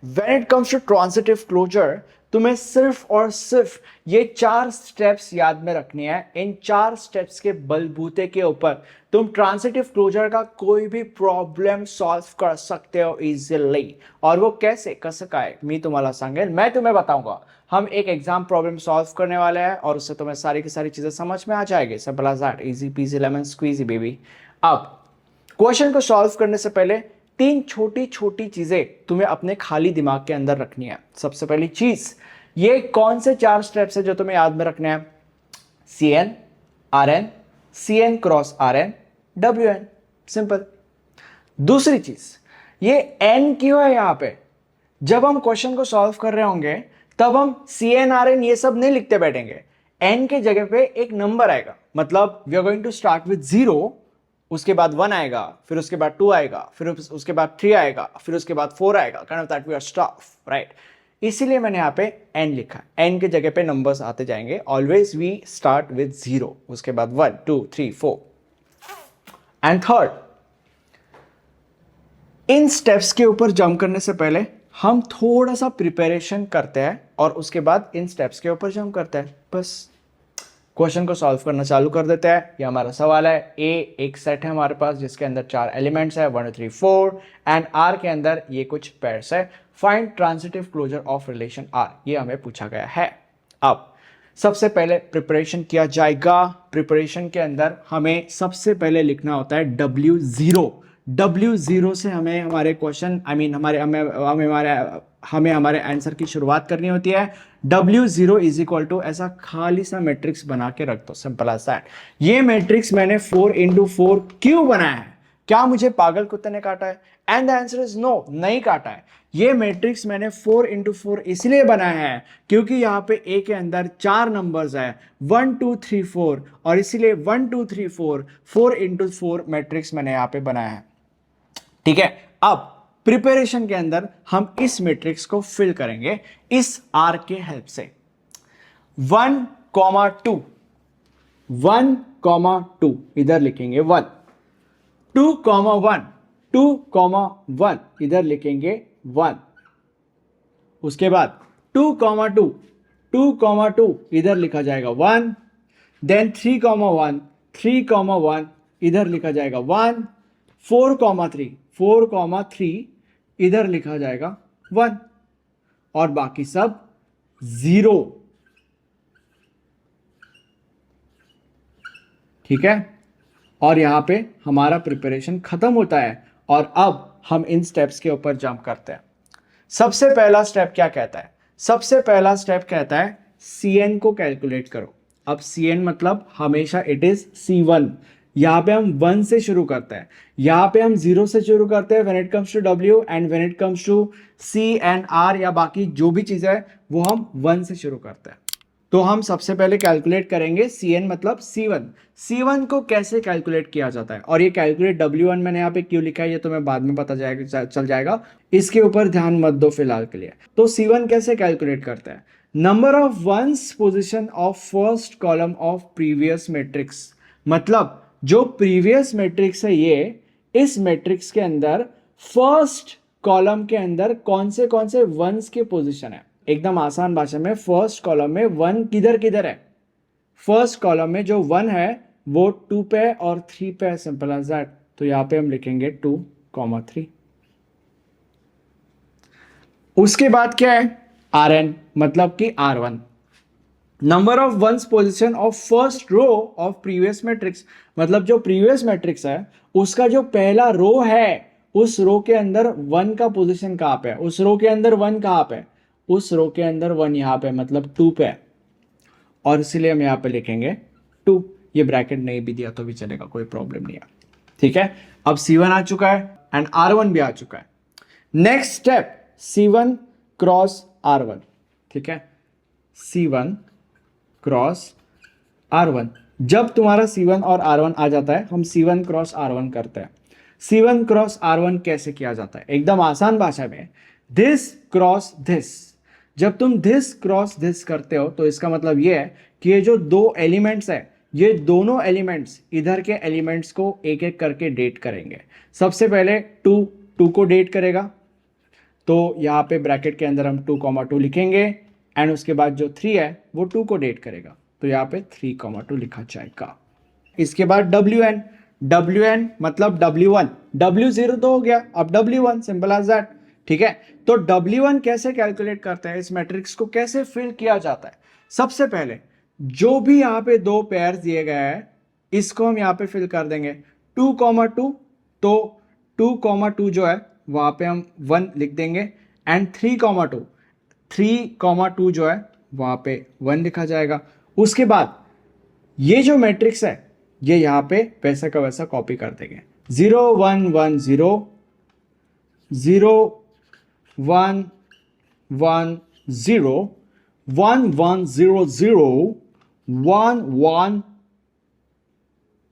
When it comes to transitive closure, तुम्हें सिर्फ और सिर्फ ये 4 स्टेप्स याद में रखनी है। इन 4 स्टेप्स के बलबूते के ऊपर तुम ट्रांजिटिव क्लोजर का कोई भी प्रॉब्लम सॉल्व कर सकते हो इजीली। और वो कैसे कसं काय मी तुम्हाला सांगेल, मैं तुम्हें बताऊंगा। हम एक एग्जाम प्रॉब्लम सॉल्व करने वाले हैं और उससे तुम्हें सारी की सारी चीजें समझ में आ जाएगी। Simple as that, easy peasy lemon squeezy baby. अब क्वेश्चन को सॉल्व करने से पहले 3 छोटी छोटी चीजें तुम्हें अपने खाली दिमाग के अंदर रखनी है। सबसे पहली चीज, ये कौन से 4 स्टेप्स है जो तुम्हें याद में रखने हैं? CN, RN, CN cross RN, WN। Simple. दूसरी चीज, ये N क्यों है यहां पे? जब हम क्वेश्चन को सॉल्व कर रहे होंगे तब हम CN RN ये सब नहीं लिखते बैठेंगे। N के जगह पे एक नंबर आएगा, मतलब we are going to start with 0, उसके बाद 1 आएगा, फिर उसके बाद 2 आएगा, फिर उसके बाद 3 आएगा, फिर उसके बाद 4 आएगा। Kind of that we are stop, right? इसीलिए मैंने यहाँ पे n लिखा है। n के जगह पे नंबर्स आते जाएंगे। ऑलवेज वी स्टार्ट विद 0, उसके बाद 1 2 3 4 एंड थर्ड, इन स्टेप्स के ऊपर जंप करने से पहले हम थोड़ा सा प्रिपरेशन करते हैं और उसके बाद इन स्टेप्स के ऊपर जंप करते हैं। बस क्वेश्चन को सॉल्व करना चालू कर देते हैं। ये हमारा सवाल है। ए एक सेट है हमारे पास जिसके अंदर 4 एलिमेंट्स है, 1 2 3 4, एंड आर के अंदर ये कुछ पेयर्स है। Find transitive closure of relation R, ये हमें पूछा गया है। अब सबसे पहले प्रिपरेशन किया जाएगा। प्रिपरेशन के अंदर हमें सबसे पहले लिखना होता है W0। W0 से हमें हमारे क्वेश्चन हमें हमारे आंसर की शुरुआत करनी होती है। W0 इज इक्वल टू ऐसा खाली सा मैट्रिक्स बना के रख दो। Simple as that. ये मैट्रिक्स मैंने 4 इंटू 4 क्यों बनाया है? क्या मुझे पागल कुत्ते ने काटा है? And the answer is no, नहीं काटा है। ये मैट्रिक्स मैंने 4 इंटू 4 इसलिए बनाया है क्योंकि यहां पे ए के अंदर 4 नंबर्स है, 1 2 3 4, और इसीलिए 1 2 3 4 4 इंटू 4 मैट्रिक्स मैंने यहां पे बनाया है। ठीक है। अब प्रिपरेशन के अंदर हम इस मैट्रिक्स को फिल करेंगे इस आर के हेल्प से। 1 2 1 2 इधर लिखेंगे 1, 2 1 2 1 इधर लिखेंगे 1, उसके बाद 2 2 2 2 इधर लिखा जाएगा 1, देन 3 1 3 1 इधर लिखा जाएगा 1, 4 3 इधर लिखा जाएगा 1, और बाकी सब 0। ठीक है। और यहां पे हमारा प्रिपरेशन खत्म होता है और अब हम इन स्टेप्स के ऊपर जंप करते हैं। सबसे पहला स्टेप क्या कहता है? सबसे पहला स्टेप कहता है CN को कैलकुलेट करो। अब CN मतलब हमेशा इट इज C1। यहां पे हम 1 से शुरू करते हैं, यहां पे हम 0 से शुरू करते हैं when it comes to W, and when it comes to C and R या बाकी जो भी चीजें है वो हम 1 से शुरू करते हैं। तो हम सबसे पहले कैलकुलेट करेंगे CN मतलब C1। C1 को कैसे कैलकुलेट किया जाता है, और ये कैलकुलेट W1 मैंने यहाँ पे क्यों लिखा है ये तो मैं बाद में पता चल जाएगा, इसके ऊपर ध्यान मत दो फिलहाल के लिए। तो C1 कैसे कैलकुलेट करते हैं? Number of ones position of first column of previous matrix, मतलब जो प्रीवियस मैट्रिक्स है ये, इस मैट्रिक्स के अंदर फर्स्ट कॉलम के अंदर कौन से वंस के पोजीशन है। एकदम आसान भाषा में, फर्स्ट कॉलम में 1 किधर किधर है? फर्स्ट कॉलम में जो 1 है वो 2 पे और 3 पे है। Simple as that. तो यहां पे हम लिखेंगे 2 3। उसके बाद क्या है? Rn मतलब कि R1। Number of ones position of first row of previous matrix, मतलब जो प्रीवियस मैट्रिक्स है उसका जो पहला रो है उस रो के अंदर 1 का पोजीशन कहां पे है? उस रो के अंदर 1 कहां पे? उस रो के अंदर 1 यहां पे, मतलब 2 पे है, और इसीलिए हम यहां पे लिखेंगे 2। ये ब्रैकेट नहीं भी दिया तो भी चलेगा, कोई प्रॉब्लम नहीं है। ठीक है। अब C1 आ चुका है एंड R1 भी आ चुका है। Next step C1 cross R1। ठीक है। C1 cross R1। जब तुम्हारा C1 और R1 आ जाता है हम C1 क्रॉस R1 करते हैं। C1 क्रॉस R1 कैसे किया जाता है? एकदम आसान भाषा में, दिस क्रॉस दिस। जब तुम दिस क्रॉस दिस करते हो तो इसका मतलब यह है कि ये जो 2 एलिमेंट्स है, ये दोनों एलिमेंट्स इधर के एलिमेंट्स को एक एक करके डेट करेंगे। सबसे पहले 2 को डेट करेगा, तो यहाँ पे ब्रैकेट के अंदर हम 2,2 लिखेंगे एंड उसके बाद जो 3 है वो 2 को डेट करेगा, तो यहाँ पे 3,2 लिखा जाएगा। इसके बाद WN, WN मतलब W1, W0 तो हो गया, अब W1, सिंपल एज दैट। ठीक है, तो W1 कैसे कैलकुलेट करते हैं, इस मैट्रिक्स को कैसे फिल किया जाता है? सबसे पहले जो भी यहाँ पे दो पेयर दिए गए हैं इसको हम यहाँ पे फिल कर देंगे 2,2, तो 2,2 जो है वहां पे हम 1 लिख देंगे एंड 3,2, 3,2 जो है वहां पे 1 लिखा जाएगा। उसके बाद ये जो मैट्रिक्स है ये यहाँ पे वैसा का वैसा कॉपी कर देंगे, 0 1 1 0 0 1 1 0 1 1 0 0 1 1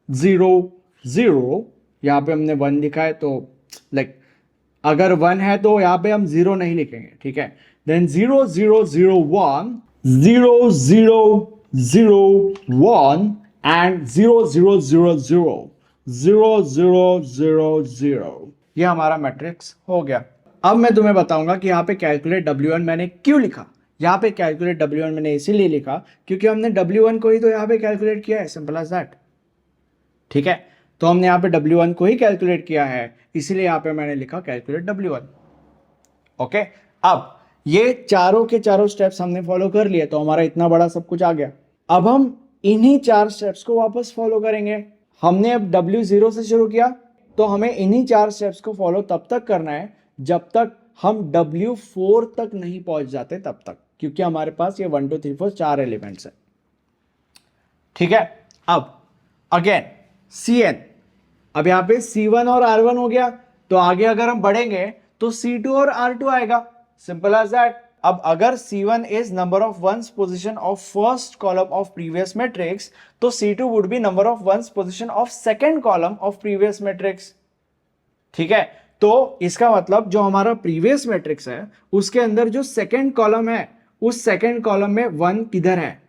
0 0। यहाँ पे हमने 1 लिखा है, तो लाइक अगर 1 है तो यहाँ पे हम 0 नहीं लिखेंगे। ठीक है, देन 0 0 0 1 0 0 0 1 एंड 0 0 0 0 0 0 0 0। ये हमारा मैट्रिक्स हो गया। अब मैं तुम्हें बताऊंगा कि यहाँ पे कैलकुलेट W1 मैंने क्यों लिखा। यहाँ पे कैलकुलेट W1 मैंने इसीलिए लिखा क्योंकि हमने W1 को ही तो यहाँ पे कैलकुलेट किया है, सिंपल एज दैट। ठीक है, तो हमने यहाँ पे W1 को ही कैलकुलेट किया है, इसीलिए यहाँ पे मैंने लिखा कैलकुलेट W1। ओके, अब ये चारों के चारों स्टेप्स हमने फॉलो कर लिए, तो हमारा इतना बड़ा सब कुछ आ गया। अब हम इन्हीं 4 स्टेप्स को वापस फॉलो करेंगे। हमने अब W0 से शुरू किया, तो हमें इन्हीं 4 स्टेप्स को फॉलो तब तक करना है जब तक हम W4 तक नहीं पहुंच जाते, तब तक, क्योंकि हमारे पास ये 1 2 3 4 4 एलिमेंट्स है। ठीक है, अब अगेन Cn, अब यहां पे C1 और R1 हो गया, तो आगे अगर हम बढ़ेंगे तो C2 और R2 आएगा, सिंपल एज दैट। अब अगर C1 is number of ones position of first column of previous matrix, तो C2 would be number of ones position of second column of previous matrix. ठीक है, तो इसका मतलब जो हमारा प्रीवियस मैट्रिक्स है उसके अंदर जो सेकंड कॉलम है, उस सेकंड कॉलम में 1 किधर है?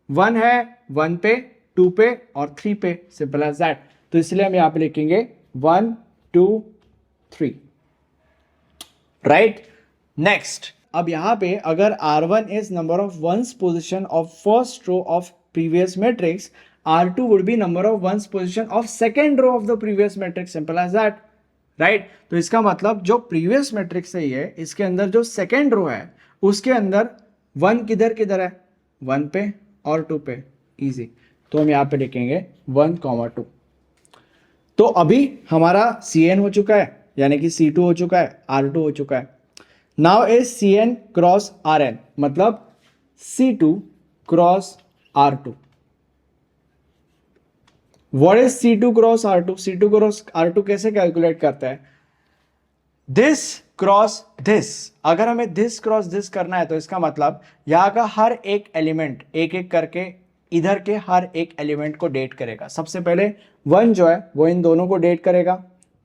1 है 1 पे, 2 पे और 3 पे, सिंपल एज दैट। तो इसलिए हम यहां पे लिखेंगे 1 2 3, राइट। नेक्स्ट, अब यहां पे अगर R1 is number of ones position of first row of previous matrix, R2 would be number of ones position of second row of the previous matrix, simple as that, right. तो इसका मतलब जो previous matrix है ये, इसके अंदर जो second row है उसके अंदर 1 किधर किधर है? 1 पे और 2 पे, इजी। तो हम यहां पे लिखेंगे 1, 2। तो अभी हमारा Cn हो चुका है, यानी कि C2 हो चुका है, R2 हो चुका है। Now is Cn cross Rn, मतलब C2 cross R2। What is C2 cross R2? C2 cross R2 कैसे कैलकुलेट करता है? This cross this. अगर हमें दिस क्रॉस दिस करना है तो इसका मतलब यहां का हर एक एलिमेंट एक एक करके इधर के हर एक एलिमेंट को डेट करेगा। सबसे पहले 1 जो है वो इन दोनों को डेट करेगा,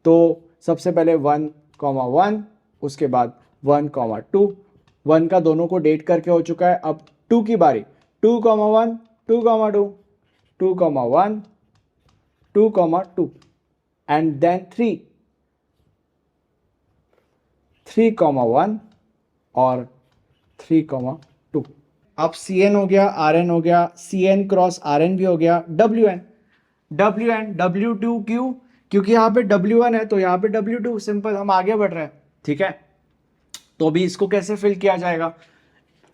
तो सबसे पहले 1, 1, उसके बाद 1, 2। 1 का दोनों को डेट करके हो चुका है, अब 2 की बारी, 2, 1, 2, 2, 2, 1, 2, 2 एंड देन 3, 3, 1 और 3, 2। अब Cn हो गया, Rn हो गया, Cn क्रॉस Rn भी हो गया, Wn, W2 क्यों? क्योंकि यहाँ पे W1 है तो यहाँ पे W2, सिंपल, हम आगे बढ़ रहे हैं। ठीक है, तो अभी इसको कैसे फिल किया जाएगा?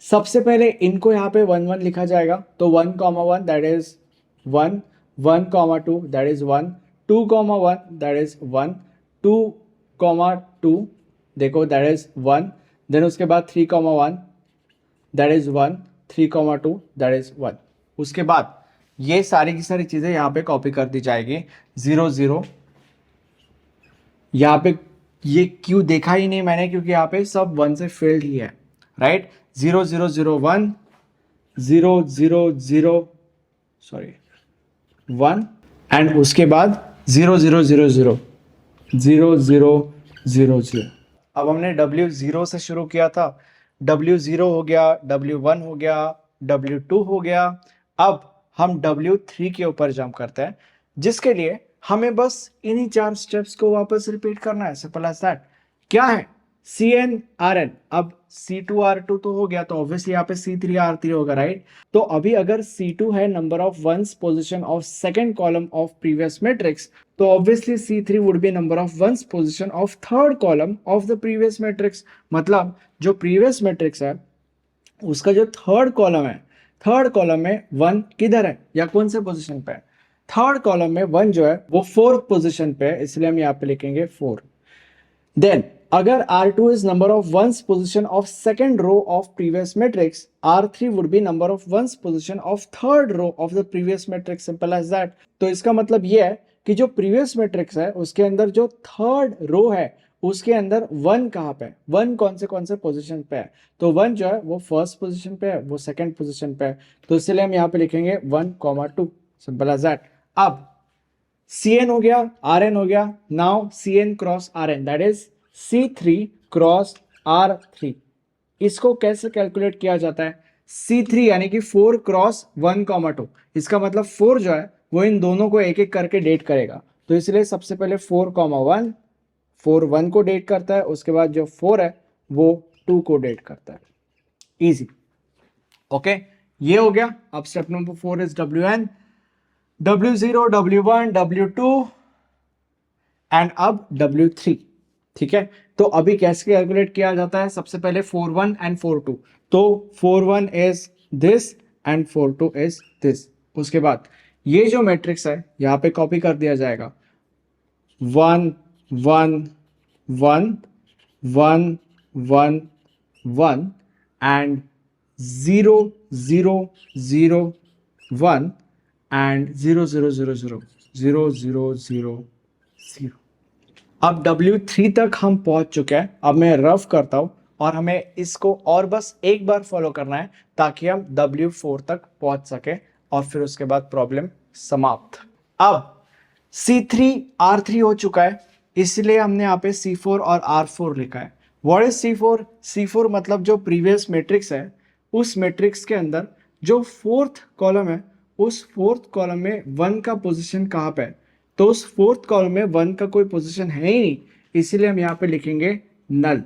सबसे पहले इनको यहाँ पे 1 1 लिखा जाएगा, तो 1, 1 that is 1, 1, 2 that is 1, 2, 1 that is 1, 2, 2 देखो दैट इज 1, देन उसके बाद 3, 1 दैट इज 1, 3, 2 दैट इज 1। उसके बाद ये सारी की सारी चीजें यहाँ पे कॉपी कर दी जाएगी। 0 0, यहाँ पे ये क्यों देखा ही नहीं मैंने, क्योंकि यहाँ पे सब 1 से फिल्ड ही है, राइट। 0 0 0 1, 0 0 0 सॉरी 1 एंड उसके बाद 0 0 0 0 0 0 0 0। अब हमने W0 से शुरू किया था, W0 हो गया, W1 हो गया, W2 हो गया। अब हम W3 के ऊपर जंप करते हैं, जिसके लिए हमें बस इन्हीं 4 स्टेप्स को वापस रिपीट करना है, सिंपल एज दैट। क्या है? CnRn, अब C2R2 तो हो गया, तो ऑब्वियसली यहाँ पे C3R3 होगा, राइट। तो अभी अगर C2 है number of ones position of second column of previous matrix, तो obviously C3 would be number of ones position of third column of the previous matrix. मतलब जो प्रीवियस मैट्रिक्स है उसका जो थर्ड कॉलम है, थर्ड कॉलम में one किधर है या कौन से पोजीशन पे है? थर्ड कॉलम में वन जो है वो फोर्थ पोजीशन पे है, इसलिए हम यहाँ पे लिखेंगे 4। देन अगर R2 is number of ones position of second row of previous matrix, R3 would be number of ones position of third row of the previous matrix, simple as that। तो इसका मतलब ये है कि जो प्रीवियस मैट्रिक्स है उसके अंदर जो थर्ड रो है उसके अंदर वन कहाँ पे है, वन कौन से पोजीशन पे है? तो वन जो है वो फर्स्ट पोजीशन पे है, वो सेकंड पोजीशन पे है, तो इसलिए हम यहाँ पे लिखेंगे 1,2, सिंपल एज दैट। अब Cn हो गया, Rn हो गया, now Cn cross Rn, that is C3 cross R3। इसको कैसे कैलकुलेट किया जाता है? C3 यानी कि 4 क्रॉस 1,2, इसका मतलब 4 जो है वो इन दोनों को एक एक करके डेट करेगा, तो इसलिए सबसे पहले 4,1, 4 1 को डेट करता है, उसके बाद जो 4 है वो 2 को डेट करता है। इजी, ओके, ये हो गया। अब step number 4 is Wn, W0, W1, W2 and अब W3, ठीक है। तो अभी कैसे कैलकुलेट किया जाता है? सबसे पहले 4,1 एंड 4,2, तो 4,1 is this and 4,2 is this. उसके बाद ये जो मैट्रिक्स है यहां पे कॉपी कर दिया जाएगा, 1 1 1 1 1 1 एंड 0 0 0 1 एंड 0 0 0 0 0 0 0 0। अब W3 तक हम पहुंच चुके हैं। अब मैं रफ करता हूं और हमें इसको और बस एक बार फॉलो करना है ताकि हम W4 तक पहुंच सके और फिर उसके बाद प्रॉब्लम समाप्त। अब C3 R3 हो चुका है, इसलिए हमने यहाँ पे C4 और R4 लिखा है। What is C4? C4 मतलब जो प्रीवियस मैट्रिक्स है उस मैट्रिक्स के अंदर जो फोर्थ कॉलम है उस फोर्थ कॉलम में वन का पोजीशन कहाँ पे है? तो उस फोर्थ कॉलम में वन का कोई पोजीशन है ही नहीं, इसीलिए हम यहाँ पे लिखेंगे null.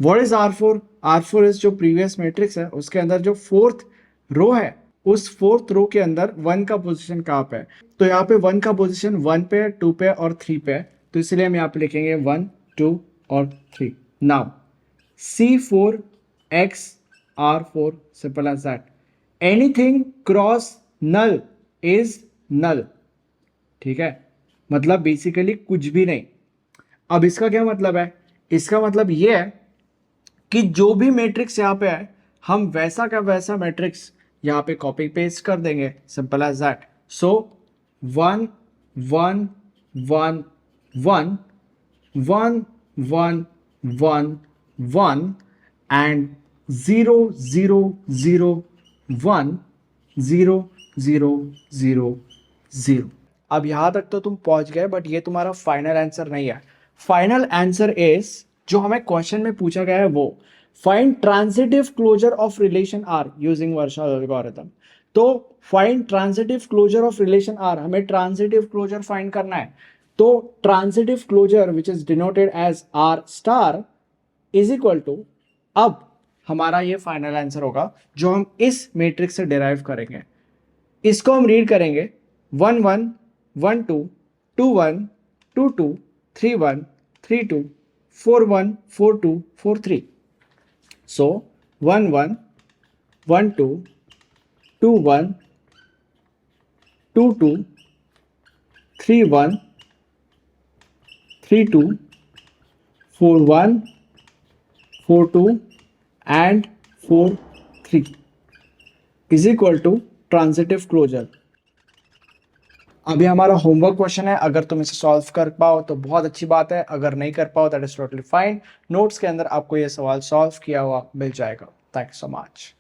What is R4? R4 is जो प्रीवियस मैट्रिक्स है उसके अंदर जो फोर्थ रो है उस फोर्थ रो के अंदर वन का पोजीशन कहाँ पे है? तो यहाँ पे वन का पोजीशन 1 पे, 2 पे और 3 पे है, तो इसलिए हम यहाँ पे लिखेंगे 1 2 और 3। Now C4 X R4, simple as that. Anything cross null is null, ठीक है, मतलब बेसिकली कुछ भी नहीं। अब इसका क्या मतलब है? इसका मतलब ये है कि जो भी मैट्रिक्स यहाँ पे है हम वैसा का वैसा मैट्रिक्स यहाँ पे कॉपी पेस्ट कर देंगे, simple as that. So 1 1 1 1 1 1 1 1 and 0 0 0 1 0 0 0 0। अब यहां तक तो तुम पहुंच गए, बट ये तुम्हारा फाइनल आंसर नहीं है। फाइनल आंसर इज, जो हमें क्वेश्चन में पूछा गया है वो, find transitive closure of relation R using Warshall algorithm. तो find transitive closure of relation R, हमें ट्रांजिटिव क्लोजर फाइंड करना है। तो transitive closure which is denoted as R star is equal to, अब हमारा ये फाइनल आंसर होगा जो हम इस मैट्रिक्स से डिराइव करेंगे। इसको हम रीड करेंगे 1 1 1 2 2 1 2 2 3 1 3 2 4 1 4 2 4 3। So 1 1 1 2 2 1 2 2 3 1 3 2 4 1 4 2 and 4 3 is equal to transitive closure. अभी हमारा होमवर्क क्वेश्चन है, अगर तुम इसे सॉल्व कर पाओ तो बहुत अच्छी बात है, अगर नहीं कर पाओ that is totally fine. Notes के अंदर आपको ये सवाल सॉल्व किया हुआ मिल जाएगा। Thank you so much.